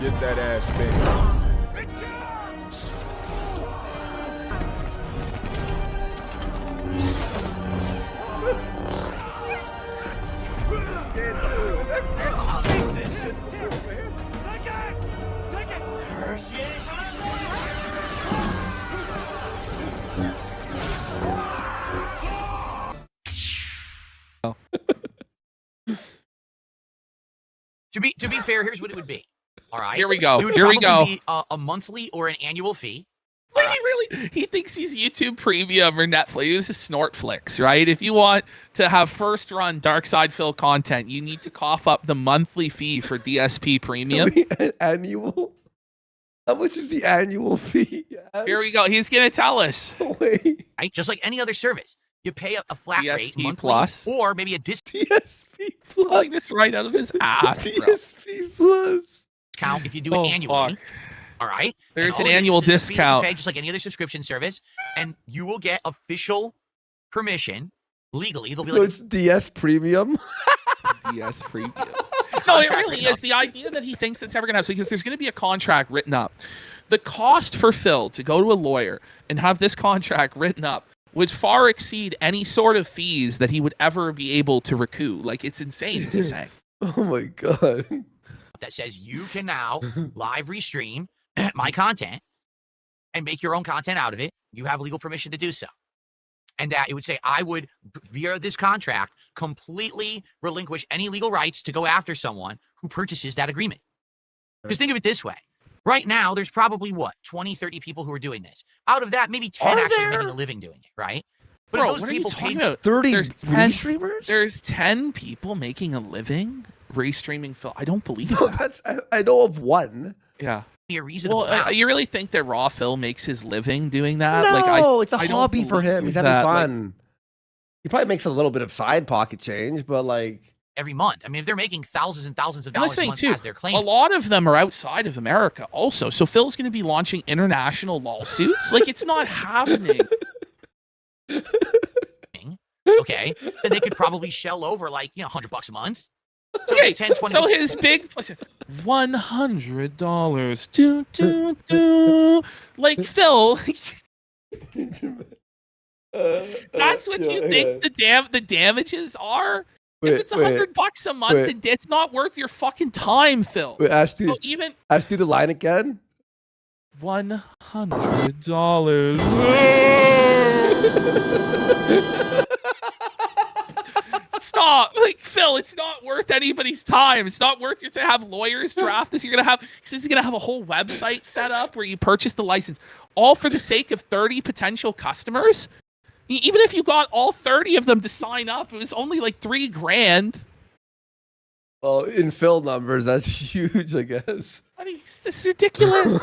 Get that ass thing. To be fair, here's what it would be. All right. Here we go. It would Here we probably go. Be a monthly or an annual fee. He thinks he's YouTube Premium or Netflix. This is Snortflix, right? If you want to have first run Dark Side Phil content, you need to cough up the monthly fee for DSP Premium. Annual? How much is the annual fee? Yes. Here we go. He's gonna tell us. Wait. Right? Just like any other service. You pay a flat rate DSP monthly, Plus. or maybe a discount DSP Plus. Like this right out of his ass, bro. DSP Plus. if you do it annually. Fuck. All right. There's And an all it annual is a fee that you discount. pay, just like any other subscription service, and you will get official permission legally. They'll be So like, it's DS Premium. DS Premium. No, it Contract really written is. up. The idea that he thinks that's ever gonna happen, because there's gonna be a contract written up. The cost for Phil to go to a lawyer and have this contract written up would far exceed any sort of fees that he would ever be able to recoup. Like, it's insane to say. Oh my god. that says you can now live restream my content and make your own content out of it. You have legal permission to do so. And that it would say, I would, via this contract, completely relinquish any legal rights to go after someone who purchases that agreement. Because think of it this way. Right now, there's probably, 20, 30 people who are doing this. Out of that, maybe 10 actually are making a living doing it, right? But Bro, if those what are you people talking paid about? 30 There's 10 streamers? There's 10 people making a living restreaming Phil. I don't believe No, that. I know of one. Yeah. a reasonable Well, amount. you really think that Raw Phil makes his living doing that? No, it's a I don't hobby for him. believe He's having that, like- fun. He probably makes a little bit of side pocket change, but like every month. I mean, if they're making thousands and thousands of And dollars this a thing month too, as they're a claiming, lot of them are outside of America also. So Phil's going to be launching international lawsuits. Like, it's not happening. okay, then they could probably shell over like, $100 a month. So Okay, it's 10, 20 so his big $100. Do, do, do. Like, Phil, that's what you think the damages are? If it's $100 a month, wait. it's not worth your fucking time, Phil. Wait, Ash, So even do the line again. $100. Stop. Like, Phil, it's not worth anybody's time. It's not worth to have lawyers draft this. He says he's gonna have a whole website set up where you purchase the license, all for the sake of 30 potential customers. Even if you got all 30 of them to sign up, it was only like $3,000. Oh, in Phil numbers, that's huge, I guess. I mean, this is ridiculous.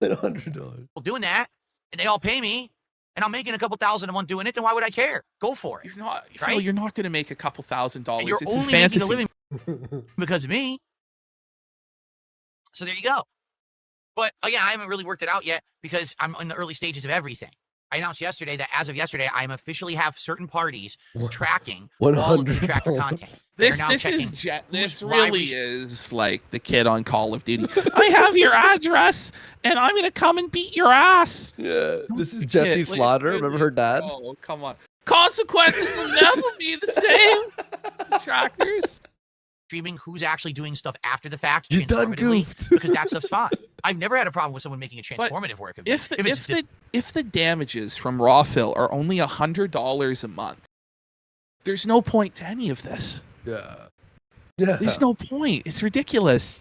$100. doing that, and they all pay me, and I'm making a couple thousand a month doing it, then why would I care? Go for it. You're not, Right? Phil, you're not going to make a couple $1,000s. And you're It's only a fantasy. making a living because of me. So there you go. But again, I haven't really worked it out yet because I'm in the early stages of everything. I announced yesterday that as of yesterday, I am officially have certain parties tracking all of the Detractor $100. content. They're This now this checking is this who's really live is like the kid on Call of Duty. I have your address, and I'm gonna come and beat your ass. Yeah, this is Jessie Kid, like, Slaughter. Remember her dad? Oh, come on. Consequences will never be the same. Detractors. streaming who's actually doing stuff after the fact. You done transformatively, goofed. because that stuff's fine. I've never had a problem with someone making a transformative work of it. If the damages from Raw Phil are only $100 a month, there's no point to any of this. Yeah. There's no point. It's ridiculous.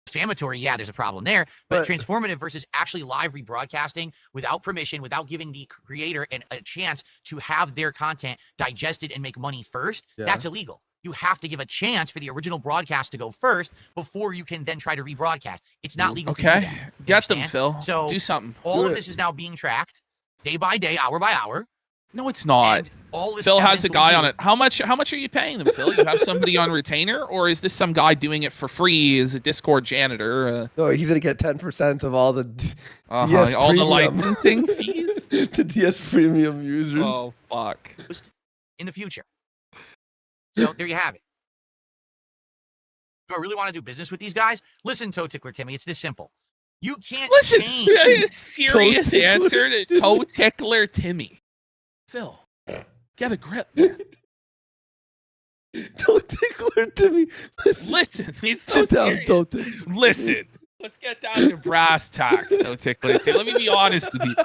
Defamatory, yeah, there's a problem there. But But- transformative versus actually live rebroadcasting without permission, without giving the creator a chance to have their content digested and make money first, Yeah. that's illegal. You have to give a chance for the original broadcast to go first before you can then try to rebroadcast. It's not legal to do Okay, that. You get them, understand? Phil. So do something. all Do of it. this is now being tracked day by day, hour by hour. No, it's not. And all this Phil has evidence a will guy be- on it. How much are you paying them, Phil? You have somebody on retainer, or is this some guy doing it for free as a Discord janitor? No, he's gonna get 10% of all the All Yes, the premium. licensing fees. The DS Premium users. Oh fuck. In the future. So there you have it. Do I really want to do business with these guys? Listen, Toe Tickler Timmy, it's this simple. You can't Listen, change. a serious Toe answer to Toe Tickler Timmy. Phil, get a grip, man. Toe Tickler Timmy. Listen, he's so Sit down, serious. Toe Tickler. Listen, let's get down to brass tacks, Toe Tickler Timmy. Let me be honest with you.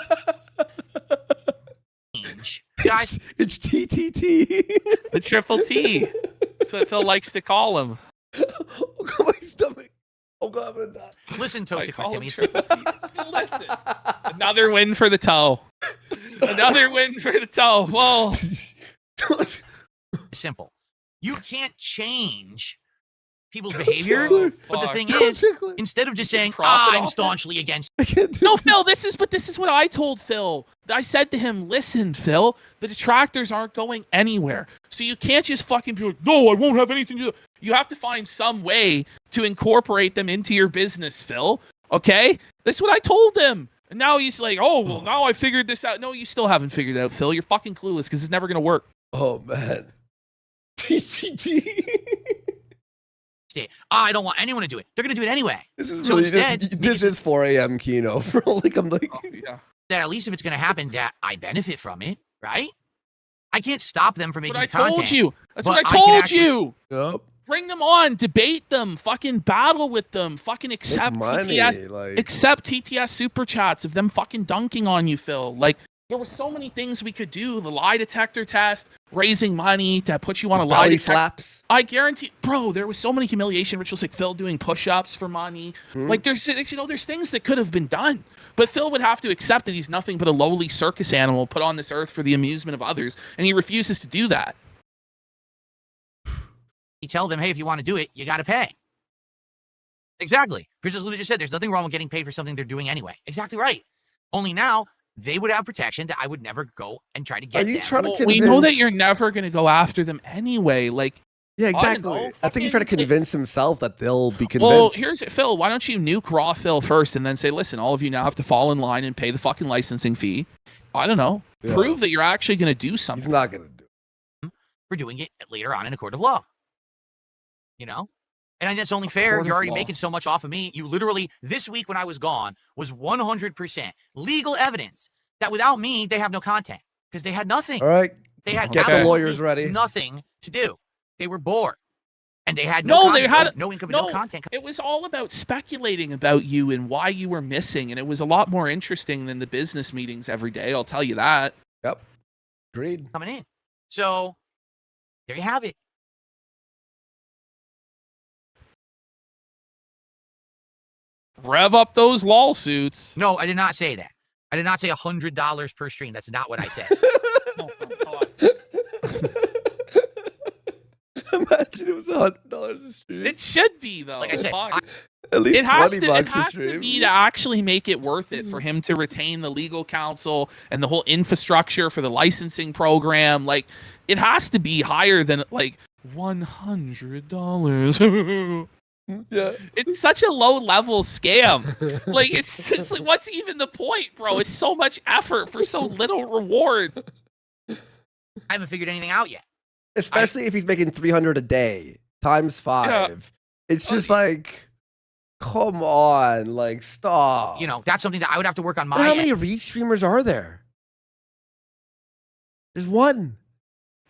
Guys, It's TTT. The triple T. That's what Phil likes to call him. Oh god, my stomach. Oh god, I'm gonna die. listen, Toe I Tickler call him Timmy. It's triple T. Listen, another win for the toe. Another win for the toe. Whoa. simple. You can't change people's behavior. Tickler. But the Fuck. thing Toe is, Tickler. instead of just saying, Profit I'm off it. staunchly against I can't do No, this. Phil, this is what I told Phil. I said to him, listen, Phil, the detractors aren't going anywhere. So you can't just fucking be like, no, I won't have anything to do. You have to find some way to incorporate them into your business, Phil. Okay? That's what I told him. And now he's like, oh, well, now I figured this out. No, you still haven't figured it out, Phil. You're fucking clueless because it's never going to work. Oh man. TTT. it. I don't want anyone to do it. They're going to do it anyway. This is So really instead, this is 4 a.m. Kino, bro. Like I'm like Oh, yeah. That at least if it's going to happen, that I benefit from it, right? I can't stop them from That's making what I the content. told you. That's but what I I can told actually- you. Yup. Bring them on, debate them, fucking battle with them, fucking accept money, TTS, like accept TTS super chats of them fucking dunking on you, Phil. Like there were so many things we could do. The lie detector test, raising money to put you on a lie belly detector. slaps. I guarantee, bro, there was so many humiliation rituals like Phil doing push-ups for money. Hmm. Like there's things that could have been done, but Phil would have to accept that he's nothing but a lowly circus animal put on this earth for the amusement of others, and he refuses to do that. You tell them, hey, if you want to do it, you got to pay. Exactly. Because Luna just said, there's nothing wrong with getting paid for something they're doing anyway. Exactly right. Only now they would have protection that I would never go and try to get Are you them. trying to Well, convince? we know that you're never going to go after them anyway. Like, Yeah, I exactly. know, I think he's trying to fucking- convince himself that they'll be convinced. well, here's Phil. Why don't you nuke Raw Phil first and then say, listen, all of you now have to fall in line and pay the fucking licensing fee. I don't know. Yeah. Prove that you're actually going to do He's something. not gonna do it. For doing it later on in a court of law. You know? And I think that's only fair. court of You're already law. making so much off of me. You literally, this week when I was gone, was 100% legal evidence that without me, they have no content. Because they had nothing. All right, They had get the absolutely lawyers ready. nothing to do. They were bored. And they had No, no, they content, had- no income, and no. no content. It was all about speculating about you and why you were missing. And it was a lot more interesting than the business meetings every day. I'll tell you that. Agreed. Coming in. So, there you have it. Rev up those lawsuits. No, I did not say that. I did not say $100 per stream. That's not what I said. Oh, my God. Imagine it was $100 a stream. It should be, though. Like I said, Fuck. At least It has, 20 to, it bucks a has to stream. be to actually make it worth it for him to retain the legal counsel and the whole infrastructure for the licensing program. Like, it has to be higher than like $100. Yeah. It's such a low level scam. Like, it's just like, what's even the point, bro? It's so much effort for so little reward. I haven't figured anything out yet. Especially if he's making 300 a day times 5. It's just like, come on, like stop. You know, that's something that I would have to work on my How end. many read streamers are there? There's one.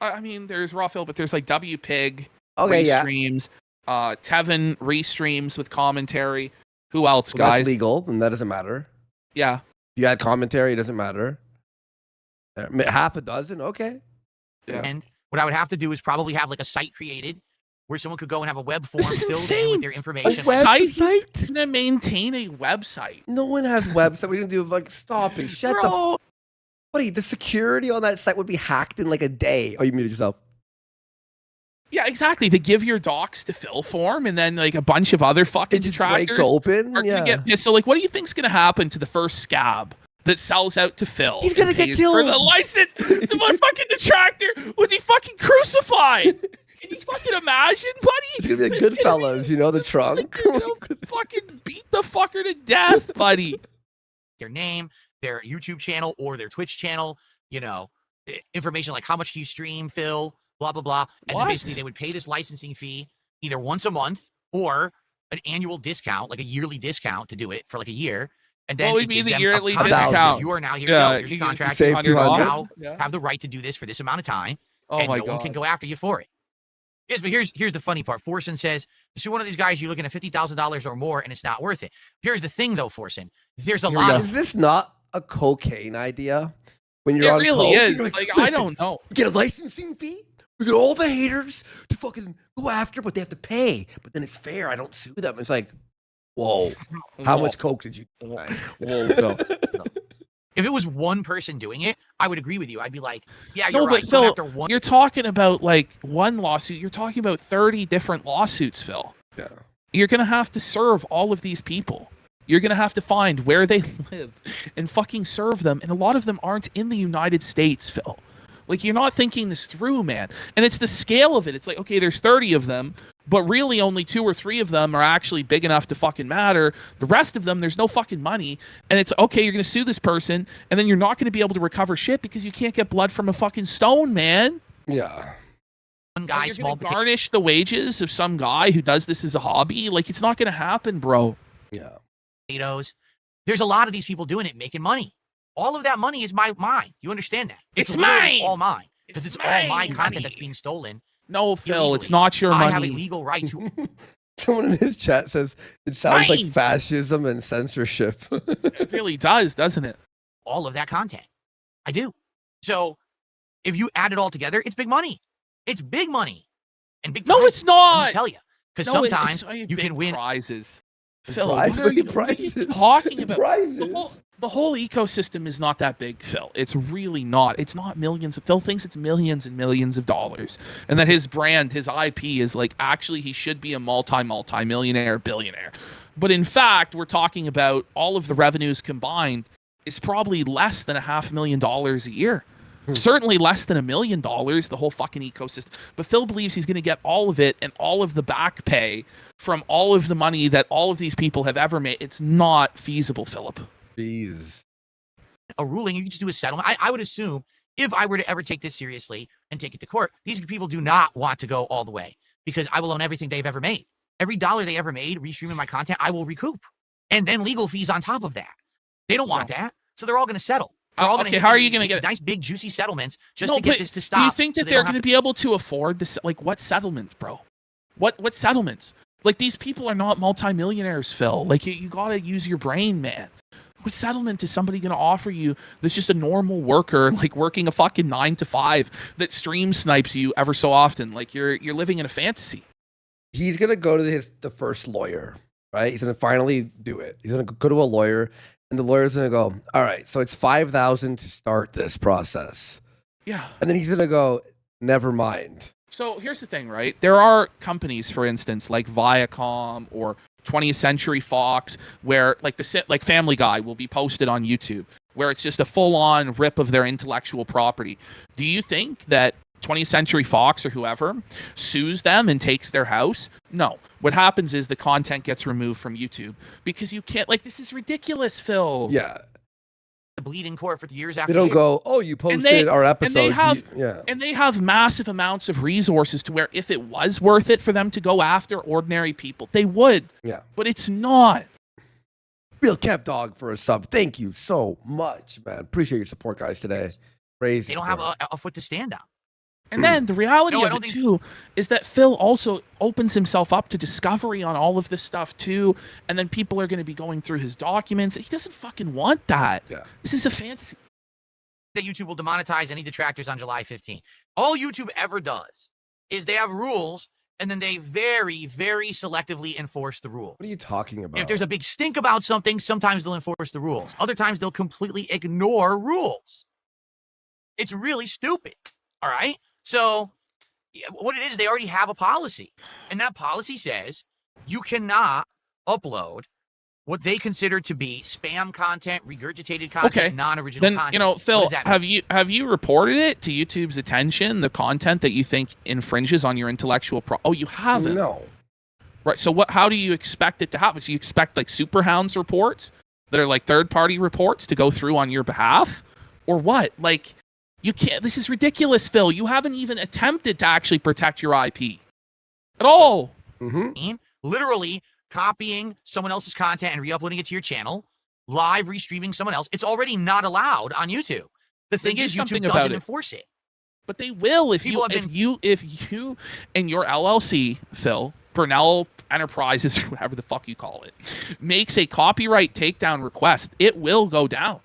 I mean, there's Raw Phil, but there's like WPig Okay, yeah. restreams, Tevin restreams with commentary. Who else, Well, guys? that's legal, and that doesn't matter. Yeah. If you add commentary, it doesn't matter. Half a dozen, okay. Yeah. And what I would have to do is probably have like a site created where someone could go and have a web form This is filled in insane. with their A information. website? Gonna maintain a website. No one has website. We can do like stop it. Shut the. Bro, Buddy, the security on that site would be hacked in like a day. Oh, you muted yourself. yeah, exactly. To give your docs to Phil form, and then like a bunch of other fucking It just breaks detractors open. are gonna Yeah. get pissed. So, like, what do you think's gonna happen to the first scab that sells out to Phil? He's gonna and get pays for the killed. license. The fucking detractor would be fucking crucified. Can you fucking imagine, buddy? It's gonna be like It's gonna be- Goodfellas, you know, the trunk. They're gonna fucking beat the fucker to death, buddy. their name, their YouTube channel, or their Twitch channel, information like how much do you stream, Phil, blah, blah, blah. And then basically they would pay this licensing fee either once a month or an annual discount, like a yearly discount to do it for like a year. And then what would be the yearly discount? You are now here. Here's your contract. You now have the right to do this for this amount of time. Oh and my no God. one can go after you for it. Yes, but here's the funny part. Forsen says, to sue one of these guys, you're looking at $50,000 or more, and it's not worth it. Here's the thing, though, Forsen. There's a lot of... Is this not a cocaine idea? When you're it on really coke, is. you're Like, "Listen, I don't know. we get a licensing fee. We get all the haters to fucking go after, but they have to pay. But then it's fair. I don't sue them. It's like, whoa. How much coke did you... Whoa. If it was one person doing it, I would agree with you. I'd be like, yeah, No, you're right. but Phil, After one... you're talking about like one lawsuit. You're talking about 30 different lawsuits, Phil. Yeah. You're going to have to serve all of these people. You're going to have to find where they live and fucking serve them. And a lot of them aren't in the United States, Phil. Like, you're not thinking this through, man. And it's the scale of it. It's like, okay, there's 30 of them, but really only 2 or 3 of them are actually big enough to fucking matter. The rest of them, there's no fucking money. And it's, okay, you're going to sue this person, and then you're not going to be able to recover shit because you can't get blood from a fucking stone, man. Yeah. One guy, You're small going to garnish the wages of some guy who does this as a hobby. Like, it's not going to happen, bro. Yeah. potatoes. There's a lot of these people doing it, making money. All of that money is mine. You understand that? It's literally mine. all mine. Because it's all my content money. that's being stolen. No, Phil, illegally. it's not your money. I have a legal right to... Someone in his chat says it sounds like Mine. fascism and censorship. It really does, doesn't it? all of that content. I do. So if you add it all together, it's big money. It's big money. And big No, prizes, it's not. Let me tell you. Because No, sometimes it's you big can win. prizes. Prize- Phil, what are you talking about? Prizes. The whole ecosystem is not that big, Phil. It's really not. It's not millions. Phil thinks it's millions and millions of dollars. And that his brand, his IP is like, actually, he should be a multi-millionaire, billionaire. But in fact, we're talking about all of the revenues combined is probably less than $500,000 a year. Certainly less than $1 million, the whole fucking ecosystem. But Phil believes he's going to get all of it and all of the back pay from all of the money that all of these people have ever made. It's not feasible, Philip. Jeez. A ruling, you can just do a settlement. I would assume if I were to ever take this seriously and take it to court, these people do not want to go all the way because I will own everything they've ever made. Every dollar they ever made restreaming my content, I will recoup. And then legal fees on top of that. They don't want that. So they're all going to settle. Okay, how are you going to get nice, big, juicy settlements just to get this to stop? Do you think that they're going to be able to afford this? Like, what settlements, bro? What settlements? Like, these people are not multimillionaires, Phil. Like, you got to use your brain, man. What settlement is somebody going to offer you that's just a normal worker, like working a fucking 9 to 5 that stream snipes you ever so often? Like, you're living in a fantasy. He's gonna go to the first lawyer, right? He's gonna finally do it. He's gonna go to a lawyer, and the lawyer's gonna go, all right, so it's $5,000 to start this process. Yeah. And then he's gonna go, never mind. So here's the thing, right? There are companies, for instance, like Viacom or 20th Century Fox, where like Family Guy will be posted on YouTube, where it's just a full-on rip of their intellectual property. Do you think that 20th Century Fox or whoever sues them and takes their house? No. What happens is the content gets removed from YouTube because you can't, like, this is ridiculous, Phil. Yeah. bleed in court for years after. They don't go, oh, you posted our episode. And they have massive amounts of resources to where if it was worth it for them to go after ordinary people, they would. Yeah. But it's not. Real Kev Dog for a sub. Thank you so much, man. Appreciate your support, guys, today. Crazy. They don't have a foot to stand on. And then the reality No, of it, too, is that Phil also opens himself up to discovery on all of this stuff, too. And then people are going to be going through his documents. He doesn't fucking want that. Yeah. This is a fantasy. That YouTube will demonetize any detractors on July 15th. All YouTube ever does is they have rules, and then they very, very selectively enforce the rules. What are you talking about? If there's a big stink about something, sometimes they'll enforce the rules. Other times, they'll completely ignore rules. It's really stupid, all right? So what it is, they already have a policy. And that policy says you cannot upload what they consider to be spam content, regurgitated content, non-original then, content. You know, Phil, have you reported it to YouTube's attention, the content that you think infringes on your intellectual Oh, you haven't? No. Right. So how do you expect it to happen? So you expect like Superhound's reports that are like third-party reports to go through on your behalf, or what? Like, you can't. This is ridiculous, Phil. You haven't even attempted to actually protect your IP at all. Literally copying someone else's content and re-uploading it to your channel, live restreaming someone else. It's already not allowed on YouTube. The thing is, YouTube doesn't enforce it. But they will if you and your LLC, Phil, Brunel Enterprises, or whatever the fuck you call it, makes a copyright takedown request. It will go down.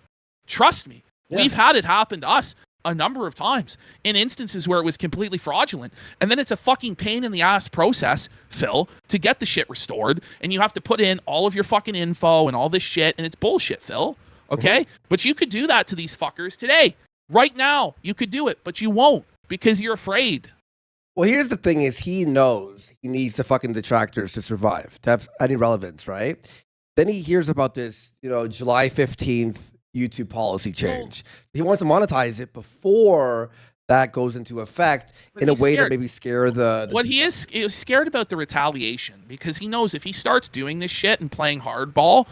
Trust me. Yeah. We've had it happen to us a number of times in instances where it was completely fraudulent. And then it's a fucking pain in the ass process, Phil, to get the shit restored. And you have to put in all of your fucking info and all this shit. And it's bullshit, Phil. Okay? But you could do that to these fuckers today. Right now, you could do it, but you won't because you're afraid. Well, here's the thing is he knows he needs the fucking detractors to survive, to have any relevance, right? Then he hears about this, July 15th YouTube policy change. He wants to monetize it before that goes into effect in a way that maybe scare the what he is scared about the retaliation, because he knows if he starts doing this shit and playing hardball,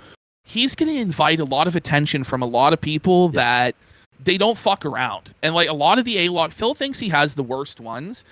he's going to invite a lot of attention from a lot of people that they don't fuck around. And like a lot of the A-log, Phil thinks he has the worst ones.